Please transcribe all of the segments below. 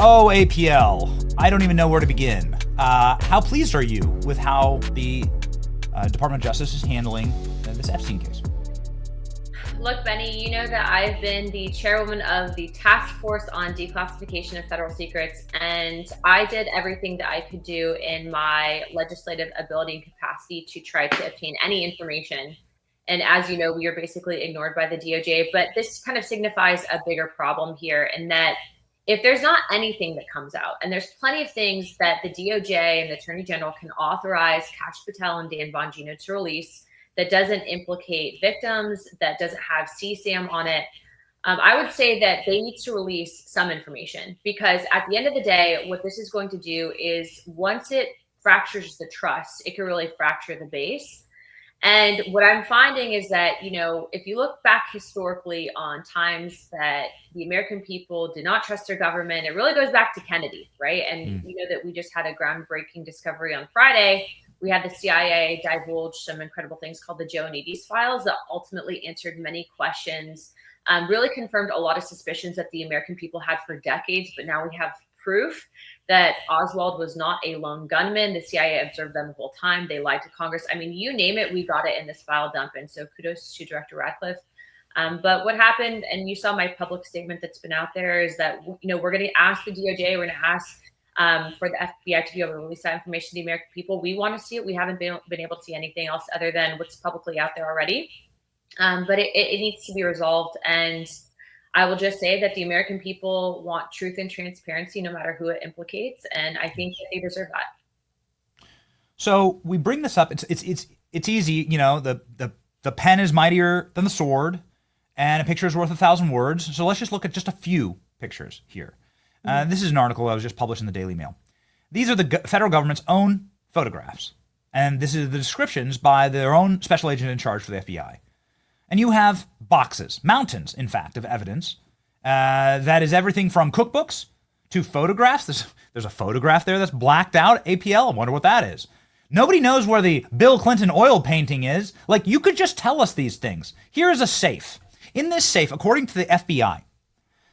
Oh, APL. I don't even know where to begin. How pleased are you with how the Department of Justice is handling this Epstein case? Look, Benny, you know that I've been the chairwoman of the task force on declassification of federal secrets, and I did everything that I could do in my legislative ability and capacity to try to obtain any information. And as you know, we are basically ignored by the DOJ, but this kind of signifies a bigger problem here in that if there's not anything that comes out, and there's plenty of things that the DOJ and the Attorney General can authorize Kash Patel and Dan Bongino to release that doesn't implicate victims, that doesn't have CSAM on it, I would say that they need to release some information, because at the end of the day, what this is going to do is once it fractures the trust, it can really fracture the base. And what I'm finding is that, you know, if you look back historically on times that the American people did not trust their government, it really goes back to Kennedy, right? And you know that we just had a groundbreaking discovery on Friday. We had the CIA divulge some incredible things called the Joe and Edie's files that ultimately answered many questions, really confirmed a lot of suspicions that the American people had for decades, but now we have proof that Oswald was not a lone gunman. The CIA observed them the whole time. They lied to Congress. I mean, you name it, we got it in this file dump. And so kudos to Director Radcliffe. But what happened, and you saw my public statement that's been out there, is that, you know, we're going to ask the DOJ, we're going to ask for the FBI to be able to release that information to the American people. We want to see it. We haven't been able to see anything else other than what's publicly out there already. But it needs to be resolved. And I will just say that the American people want truth and transparency, no matter who it implicates, and I think that they deserve that. So we bring this up. It's easy, you know. The pen is mightier than the sword, and a picture is worth 1,000 words. So let's just look at just a few pictures here. This is an article that was just published in the Daily Mail. These are the federal government's own photographs, and this is the descriptions by their own special agent in charge for the FBI. And you have boxes, mountains, in fact, of evidence that is everything from cookbooks to photographs. There's a photograph there that's blacked out. APL, I wonder what that is. Nobody knows where the Bill Clinton oil painting is. Like, you could just tell us these things. Here is a safe. In this safe, according to the FBI,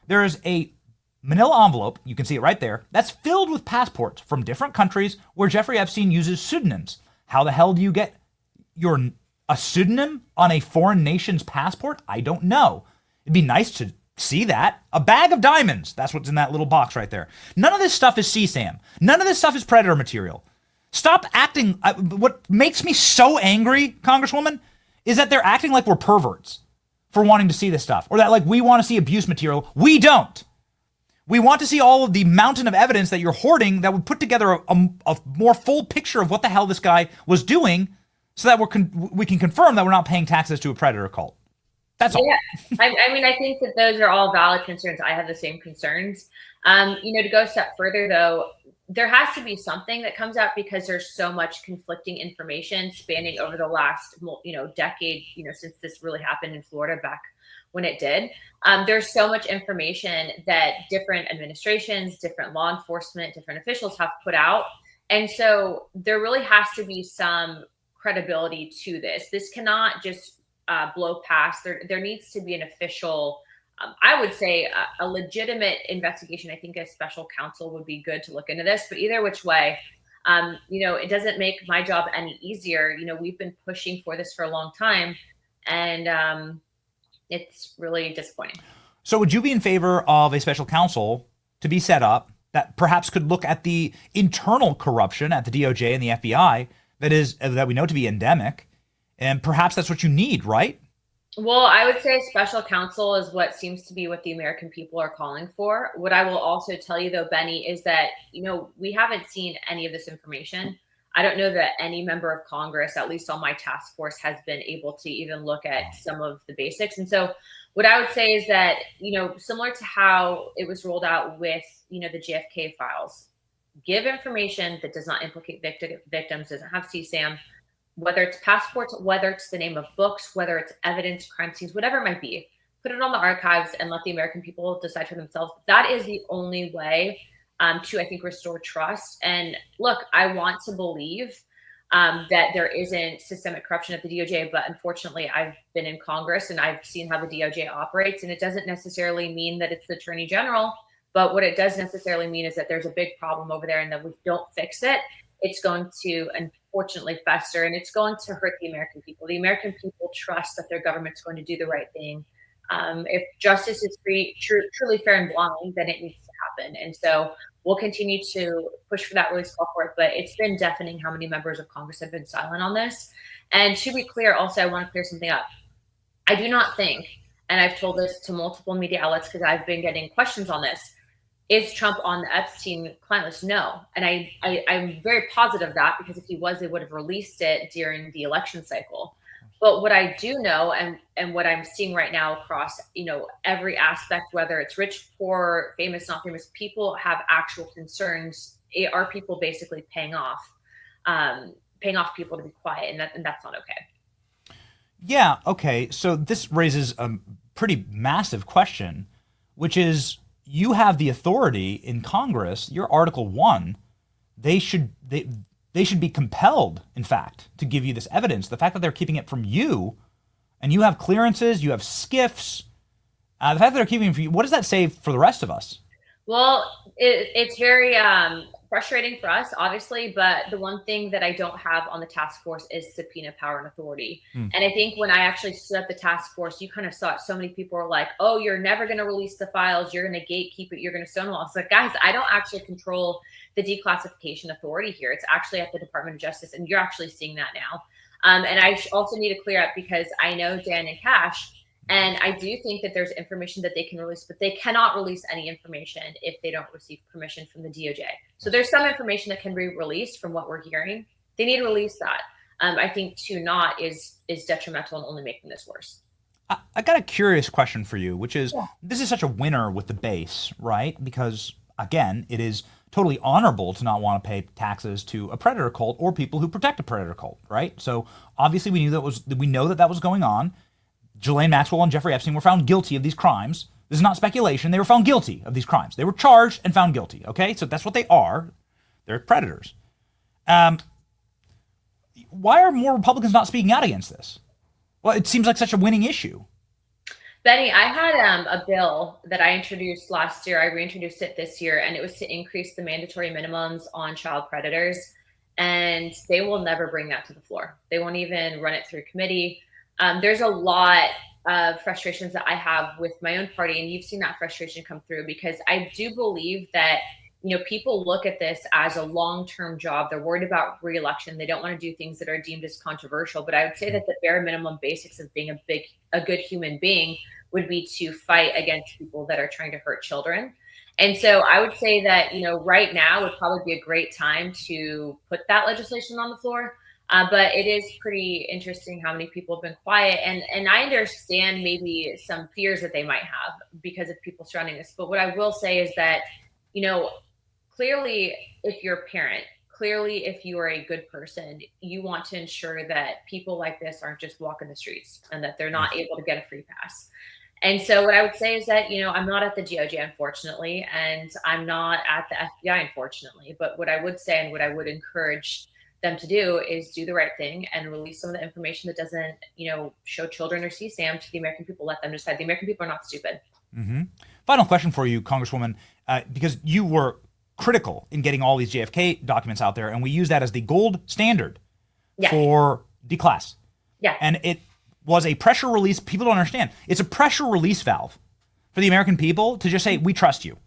there is a manila envelope, you can see it right there, that's filled with passports from different countries where Jeffrey Epstein uses pseudonyms. How the hell do you get a pseudonym on a foreign nation's passport? I don't know. It'd be nice to see that. A bag of diamonds. That's what's in that little box right there. None of this stuff is CSAM. None of this stuff is predator material. Stop acting. What makes me so angry, Congresswoman, is that they're acting like we're perverts for wanting to see this stuff, or that like we want to see abuse material. We don't. We want to see all of the mountain of evidence that you're hoarding that would put together a more full picture of what the hell this guy was doing, so that we can confirm that we're not paying taxes to a predator cult. That's all. Yeah, I mean, I think that those are all valid concerns. I have the same concerns. You know, to go a step further, though, there has to be something that comes out, because there's so much conflicting information spanning over the last, decade, since this really happened in Florida back when it did. There's so much information that different administrations, different law enforcement, different officials have put out. And so there really has to be some credibility to this. This cannot just blow past. There needs to be an official, I would say a legitimate investigation. I think a special counsel would be good to look into this, but either which way, it doesn't make my job any easier. We've been pushing for this for a long time, and it's really disappointing. So would you be in favor of a special counsel to be set up that perhaps could look at the internal corruption at the DOJ and the FBI that we know to be endemic, and perhaps that's what you need, right? Well, I would say special counsel is what seems to be what the American people are calling for. What I will also tell you, though, Benny, is that, we haven't seen any of this information. I don't know that any member of Congress, at least on my task force, has been able to even look at some of the basics. And so what I would say is that, similar to how it was rolled out with, the JFK files, give information that does not implicate victims, doesn't have CSAM, whether it's passports, whether it's the name of books, whether it's evidence, crime scenes, whatever it might be, put it on the archives and let the American people decide for themselves. That is the only way to, I think, restore trust. And look, I want to believe that there isn't systemic corruption at the DOJ, but unfortunately, I've been in Congress and I've seen how the DOJ operates, and it doesn't necessarily mean that it's the Attorney General, But what it does necessarily mean is that there's a big problem over there, and that we don't fix it, it's going to unfortunately fester, and it's going to hurt the American people. The American people trust that their government's going to do the right thing. If justice is truly fair and blind, then it needs to happen. And so we'll continue to push for that release call for it. But it's been deafening how many members of Congress have been silent on this. And to be clear, also, I want to clear something up. I do not think, and I've told this to multiple media outlets because I've been getting questions on this, is Trump on the Epstein client list? No. And I'm very positive of that, because if he was, they would have released it during the election cycle. But what I do know, and what I'm seeing right now across, every aspect, whether it's rich, poor, famous, not famous, people have actual concerns. Are people basically paying off people to be quiet, and that's not okay. Yeah. Okay. So this raises a pretty massive question, which is, you have the authority in Congress. Your Article 1, they should be compelled, in fact, to give you this evidence. The fact that they're keeping it from you, and you have clearances, you have SCIFs, the fact that they're keeping it from you, what does that say for the rest of us? Well, it's very frustrating for us, obviously, but the one thing that I don't have on the task force is subpoena power and authority. And I think when I actually stood up the task force, you kind of saw it. So many people were like, oh, you're never going to release the files. You're going to gatekeep it. You're going to stonewall. It's like, guys, I don't actually control the declassification authority here. It's actually at the Department of Justice, and you're actually seeing that now. And I also need to clear up, because I know Dan and Cash, and I do think that there's information that they can release, but they cannot release any information if they don't receive permission from the DOJ. So there's some information that can be released from what we're hearing. They need to release that. I think to not is detrimental and only making this worse. I got a curious question for you, which is, this is such a winner with the base, right? Because, again, it is totally honorable to not want to pay taxes to a predator cult or people who protect a predator cult, right? So obviously we know that was going on. Ghislaine Maxwell and Jeffrey Epstein were found guilty of these crimes. This is not speculation. They were found guilty of these crimes. They were charged and found guilty. Okay, so that's what they are. They're predators. Why are more Republicans not speaking out against this? Well, it seems like such a winning issue. Benny, I had a bill that I introduced last year. I reintroduced it this year, and it was to increase the mandatory minimums on child predators. And they will never bring that to the floor. They won't even run it through committee. There's a lot of frustrations that I have with my own party, and you've seen that frustration come through, because I do believe that, people look at this as a long-term job. They're worried about re-election. They don't want to do things that are deemed as controversial. But I would say that the bare minimum basics of being a good human being would be to fight against people that are trying to hurt children. And so I would say that, right now would probably be a great time to put that legislation on the floor. But it is pretty interesting how many people have been quiet. And I understand maybe some fears that they might have because of people surrounding this. But what I will say is that, clearly, if you're a parent, clearly, if you are a good person, you want to ensure that people like this aren't just walking the streets and that they're not able to get a free pass. And so what I would say is that, I'm not at the DOJ, unfortunately, and I'm not at the FBI, unfortunately. But what I would say, and what I would encourage them to do, is do the right thing and release some of the information that doesn't, show children or CSAM to the American people. Let them decide. The American people are not stupid. Mm-hmm. Final question for you, Congresswoman, because you were critical in getting all these JFK documents out there, and we use that as the gold standard for declass. Yeah. And it was a pressure release. People don't understand. It's a pressure release valve for the American people to just say, we trust you.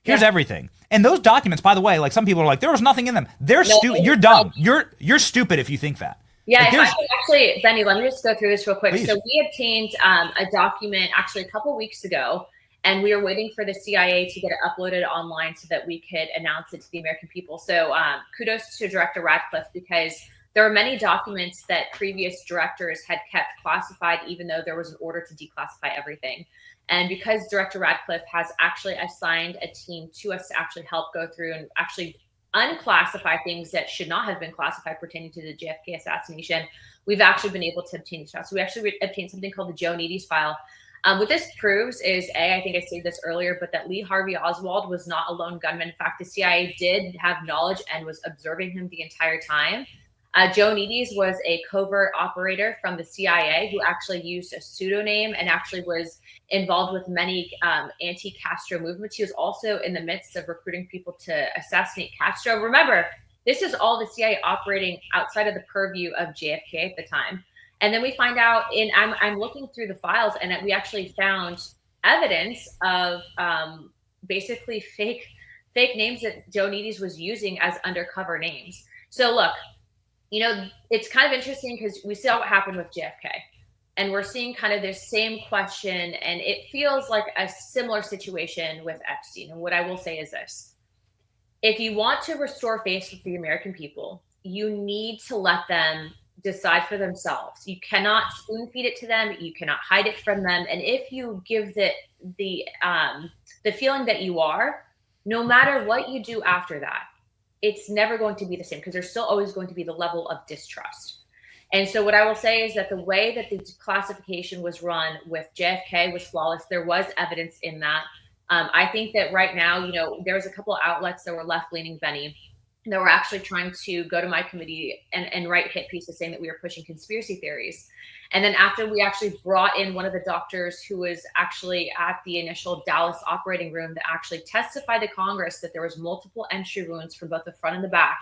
Here's everything. And those documents, by the way, like some people are like, there was nothing in them. They're stupid. You're dumb. You're stupid if you think that. Yeah, actually, Benny, let me just go through this real quick. Please. So we obtained a document actually a couple weeks ago, and we were waiting for the CIA to get it uploaded online so that we could announce it to the American people. So kudos to Director Radcliffe, because there are many documents that previous directors had kept classified, even though there was an order to declassify everything. And because Director Radcliffe has actually assigned a team to us to actually help go through and actually unclassify things that should not have been classified pertaining to the JFK assassination, we've actually been able to obtain these files. So we actually obtained something called the Joe Neady's file. What this proves is, I think I stated this earlier, but that Lee Harvey Oswald was not a lone gunman. In fact, the CIA did have knowledge and was observing him the entire time. Joe Nedes was a covert operator from the CIA who actually used a pseudonym and actually was involved with many anti-Castro movements. He was also in the midst of recruiting people to assassinate Castro. Remember, this is all the CIA operating outside of the purview of JFK at the time. And then we find out I'm looking through the files, and we actually found evidence of basically fake names that Joe Nedes was using as undercover names. So look, it's kind of interesting because we saw what happened with JFK, and we're seeing kind of this same question, and it feels like a similar situation with Epstein. And what I will say is this: if you want to restore faith with the American people, you need to let them decide for themselves. You cannot spoon feed it to them. You cannot hide it from them. And if you give the feeling that you are, no matter what you do after that, it's never going to be the same, because there's still always going to be the level of distrust. And so what I will say is that the way that the classification was run with JFK was flawless. There was evidence in that. I think that right now, there's a couple of outlets that were left-leaning, Benny, that were actually trying to go to my committee and write hit pieces saying that we were pushing conspiracy theories. And then after we actually brought in one of the doctors who was actually at the initial Dallas operating room that actually testified to Congress that there was multiple entry wounds from both the front and the back,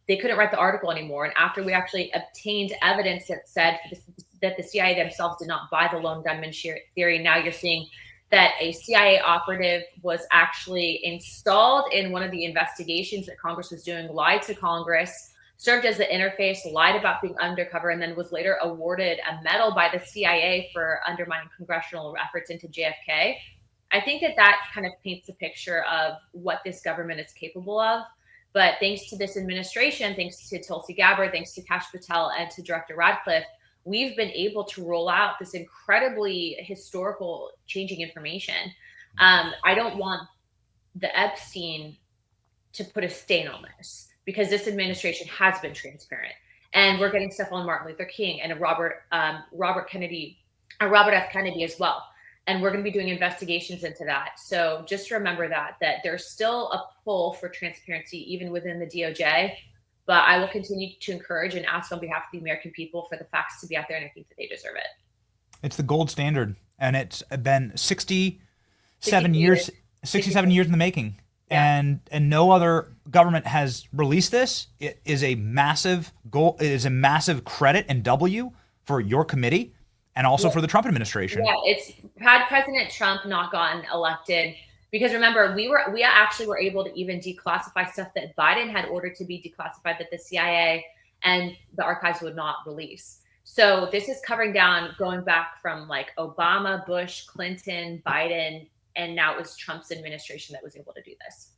they couldn't write the article anymore. And after we actually obtained evidence that said that the CIA themselves did not buy the lone gunman theory, now you're seeing that a CIA operative was actually installed in one of the investigations that Congress was doing, lied to Congress, served as the interface, lied about being undercover, and then was later awarded a medal by the CIA for undermining congressional efforts into JFK. I think that kind of paints a picture of what this government is capable of. But thanks to this administration, thanks to Tulsi Gabbard, thanks to Kash Patel, and to Director Radcliffe, we've been able to roll out this incredibly historical changing information. I don't want the Epstein to put a stain on this, because this administration has been transparent, and we're getting stuff on Martin Luther King and Robert F. Kennedy as well. And we're going to be doing investigations into that. So just remember that there's still a pull for transparency even within the DOJ. But I will continue to encourage and ask on behalf of the American people for the facts to be out there, and I think that they deserve it. It's the gold standard, and it's been 67 years in the making. Yeah. And no other government has released this. It is a massive goal. It is a massive credit and W for your committee, and also for the Trump administration. Yeah, had President Trump not gotten elected, because remember, we actually were able to even declassify stuff that Biden had ordered to be declassified that the CIA and the archives would not release. So this is covering down, going back from like Obama, Bush, Clinton, Biden, and now it was Trump's administration that was able to do this.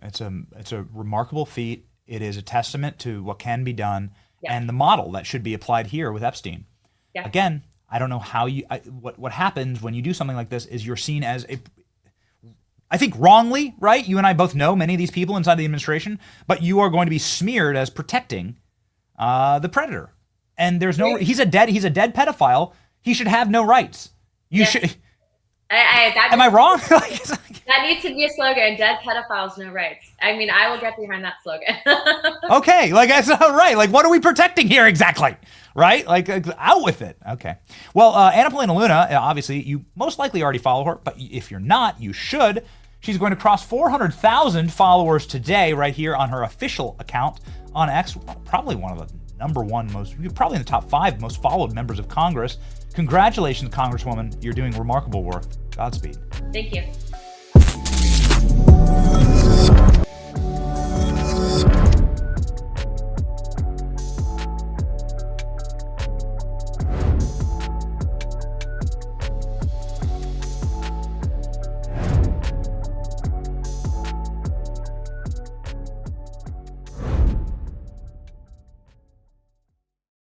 It's a remarkable feat. It is a testament to what can be done, and the model that should be applied here with Epstein. Yeah. Again, I don't know how what happens when you do something like this is you're seen as I think wrongly, right? You and I both know many of these people inside the administration, but you are going to be smeared as protecting the predator. And there's no, he's a dead pedophile. He should have no rights. You should. Am I wrong? That needs to be a slogan: dead pedophiles, no rights. I mean, I will get behind that slogan. Okay, that's all right. What are we protecting here exactly? Right? Out with it. Okay. Well, Paulina Luna, obviously, you most likely already follow her, but if you're not, you should. She's going to cross 400,000 followers today right here on her official account on X. Probably one of the probably in the top 5 most followed members of Congress. Congratulations, Congresswoman. You're doing remarkable work. Godspeed. Thank you.